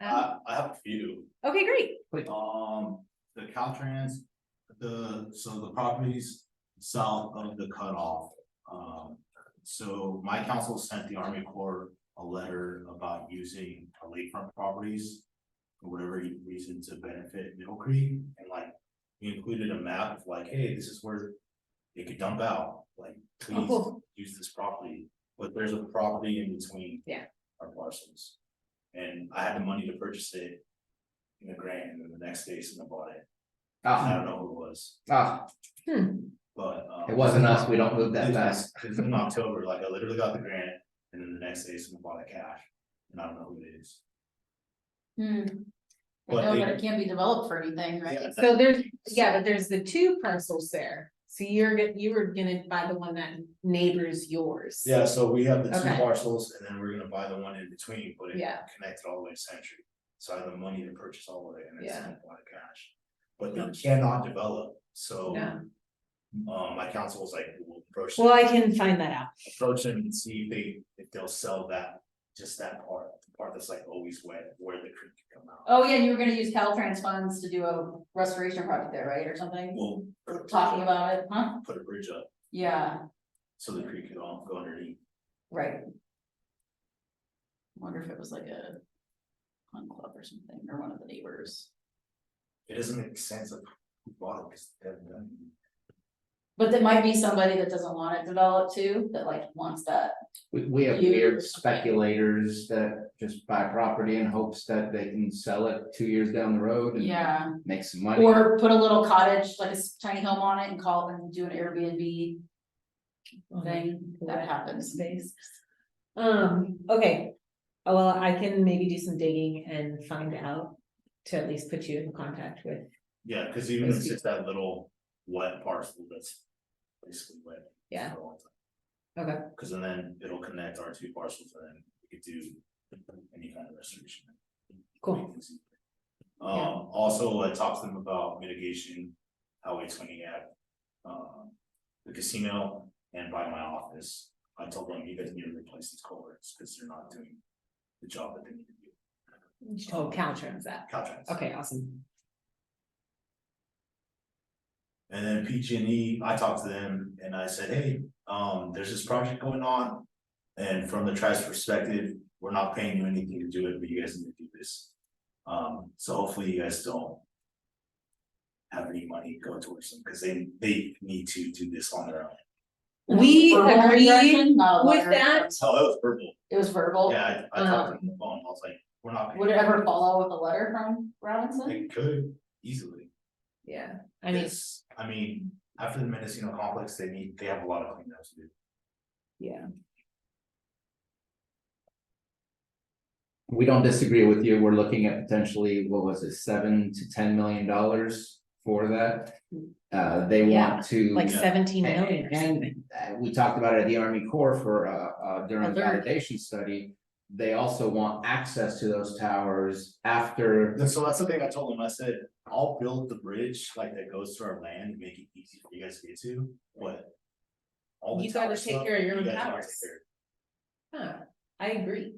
I have a few. okay, great. The Caltrans, so the properties south of the cutoff. So my council sent the Army Corps a letter about using our lakefront properties for whatever reason to benefit Middle Creek, and like, we included a map of like, hey, this is where it could dump out, like, please cool. use this property, but there's a property in between. Yeah. Our parcels, and I had the money to purchase it in a grant, and then the next day someone bought it. I don't know who it was, but. It wasn't us. We don't move that fast. It was in October, like I literally got the grant, and then the next day someone bought it cash, and I don't know who it is. I But know, they- but it can't be developed for anything, right? Yeah. So there's, yeah, but there's the two parcels there. So you were gonna buy the one that neighbors yours. Yeah, so we have the two Okay. parcels, and then we're gonna buy the one in between, but it Yeah. connected all the way to Century. So I have the money to purchase all of it, and it's Yeah. a lot of cash. But they cannot develop, so. No. My council was like, we'll approach. Well, I can find that out. Approach them and see if they'll sell that, just that part, the part that's like always wet, where the creek can come out. Oh, yeah, and you were gonna use Caltrans funds to do a restoration project there, right, or something? We'll. Talking about it, huh? Put a bridge up, Yeah, so the creek can all go underneath. right. Wonder if it was like a hunt club or something, or one of the neighbors. It doesn't make sense of who bought it, because they haven't done it. But there might be somebody that doesn't want it developed too, that like wants that. We have You- weird speculators that just buy property in hopes that they can sell it 2 years down the road and Yeah, make some money. or put a little cottage, like a tiny home on it and call it and do an Airbnb thing, that happens. Space. Okay. Oh, well, I can maybe do some digging and find out to at least put you in contact with, Yeah, cause even if it's just that little wet parcel that's basically wet. Yeah. for a long time. okay, Cause then it'll connect our two parcels, and then we could do any kind of restoration. cool. Also, I talked to them about mitigation, Highway 20 at, the casino and by my office. I told them you guys need to replace these culverts, cause they're not doing the job that they need to do. You told Caltrans that. Caltrans. Okay, awesome. And then PG&E, I talked to them and I said, hey, there's this project going on. And from the tribe's perspective, we're not paying you anything to do it, but you guys need to do this. So hopefully you guys don't have any money go towards them, because they need to do this on their own. We Verbal agree aggression, not a with letter. that. Oh, that was verbal. It was verbal. Yeah, I talked to them on the phone. I was like, we're not. paying Would it you. ever follow with a letter from Robinson? It could easily. Yeah, I mean, I mean, after the Mendocino complex, they have a lot of cleanups to do. yeah, We don't disagree with you. We're looking at potentially, what was it, $7 to $10 million for that. They Yeah, want to. like Yeah. 17 million or And something. we talked about it at the Army Corps for during the Alert. validation study. They also want access to those towers after. And so that's the thing I told them. I said, I'll build the bridge like that goes through our land and make it easy for you guys to get to, but. all the You gotta tower take stuff, care of your you own guys gotta towers. take care of. Huh, I agree.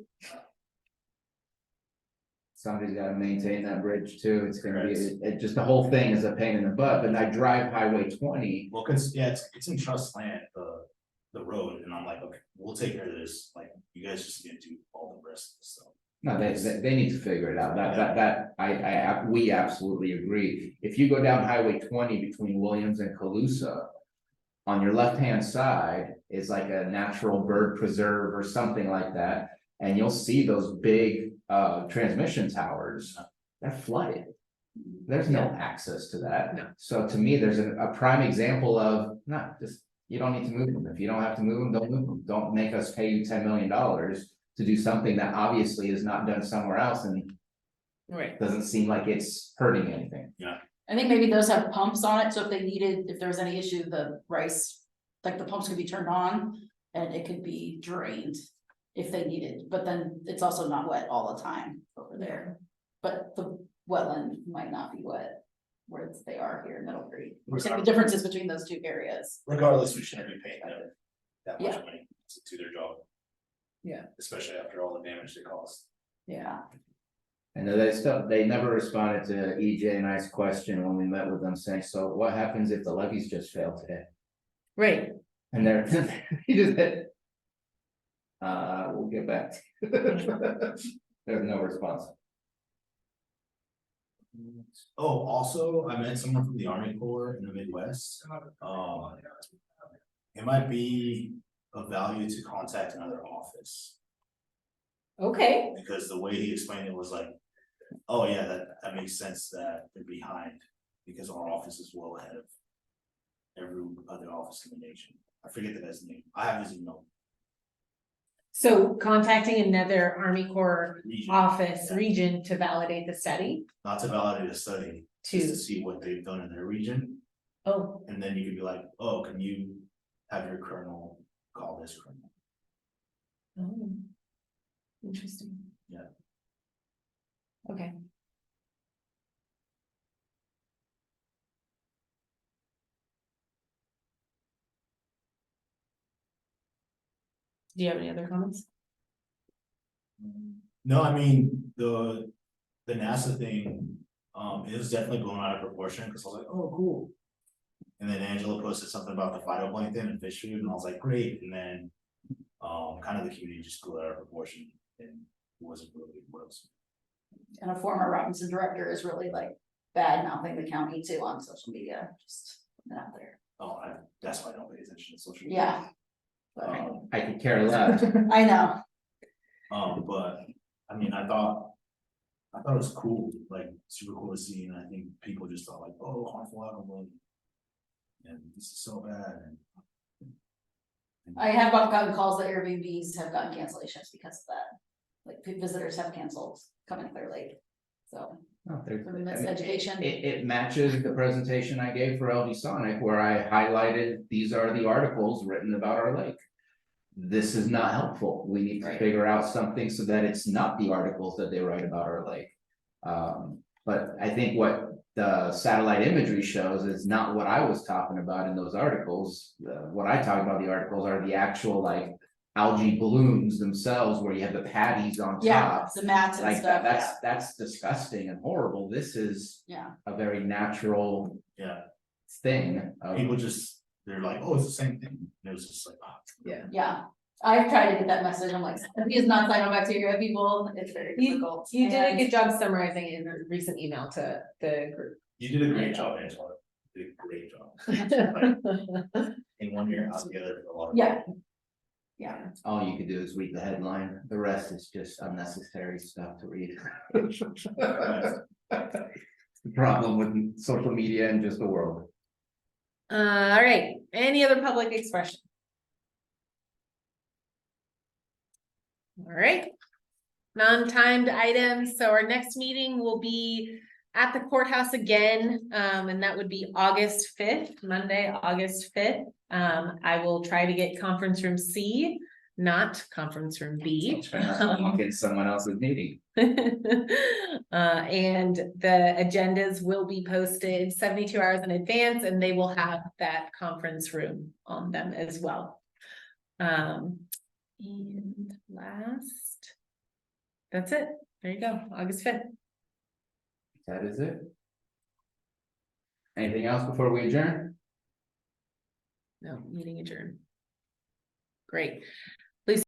Somebody's gotta maintain that bridge too. It's gonna be, Correct. it just, the whole thing is a pain in the butt, but I drive Highway 20. Well, cause yeah, it's in trust land, the road, and I'm like, okay, we'll take care of this, like, you guys just need to do all the rest of the stuff. No, they need to figure it out. We absolutely agree. If you go down Highway 20 between Williams and Calusa. On your left-hand side is like a natural bird preserve or something like that. And you'll see those big transmission towers. they're flooded. There's no Yeah. access to that. No. So to me, there's a prime example of, not just, you don't need to move them. If you don't have to move them, don't move them. Don't make us pay you $10 million to do something that obviously is not done somewhere else and Right. doesn't seem like it's hurting anything. I think maybe those have pumps on it, so if they needed, if there was any issue, the rice, like the pumps could be turned on. And it could be drained if they needed, but then it's also not wet all the time over there. But the wetland might not be wet where they are here in Middle Creek. We're saying the differences between those two areas. Regardless, we shouldn't be paying them that much Yeah. money to do their job. Yeah. Especially after all the damage they caused. Yeah, And they never responded to EJ and I's question when we met with them saying, so what happens if the levees just fail today? Right. And they're, he just hit. We'll get back. There's no response. Oh, also, I met someone from the Army Corps in the Midwest. It might be of value to contact another office, Okay. because the way he explained it was like, oh yeah, that makes sense that they're behind, because our office is well ahead of every other office in the nation. I forget the guy's name. I have his email. So contacting another Army Corps Region. office Yeah. region to validate the study Not to validate a study, just to to, see what they've done in their region, oh, and then you could be like, oh, can you have your colonel call this colonel? oh. Interesting. Yeah. Okay. Do you have any other comments? No, I mean, the NASA thing, it was definitely blown out of proportion, because I was like, oh, cool. And then Angela posted something about the phytoplankton and fish food, and I was like, great, and then, kind of the community just blew out of proportion, and it wasn't really what else. and a former Robinson director is really like bad mouthing the county too on social media, just putting it out there. Oh, that's why I don't pay attention to social media. Yeah. But I could care less. I know, But, I mean, I thought it was cool, like, super cool to see, and I think people just thought like, oh, harmful algae. And this is so bad, and. I have gotten calls that Airbnbs have gotten cancellations because of that. Like visitors have canceled coming to Clear Lake, so. No, there- For the I mean, education. It matches the presentation I gave for LD Sonic where I highlighted, these are the articles written about our lake. This is not helpful. We need to Right. figure out something so that it's not the articles that they write about our lake. But I think what the satellite imagery shows is not what I was talking about in those articles. What I talk about the articles are the actual like algae blooms themselves where you have the patties on Yeah, top. the mats and Like stuff, yeah, that's disgusting and horrible. This is yeah. a very natural Yeah, thing. people just, they're like, oh, it's the same thing, and it was just like, ah. Yeah, I've tried to get that message, I'm like, these not cyanobacteria people, it's very difficult. You did a And- good job summarizing it in a recent email to the group. You did a great job, Angela, you did a great job. In 1 year, I was together for a lot of. Yeah. Yeah, All you could do is read the headline. The rest is just unnecessary stuff to read. The problem with social media and just the world. All right, any other public expression? All right. Non-timed items, so our next meeting will be at the courthouse again, and that would be August 5th, Monday, August 5th. I will try to get conference room C, not conference room B. Try not to walk in someone else's meeting. And the agendas will be posted 72 hours in advance, and they will have that conference room on them as well. And last, that's it. There you go, August 5th. That is it. Anything else before we adjourn? No, meeting adjourned. Great.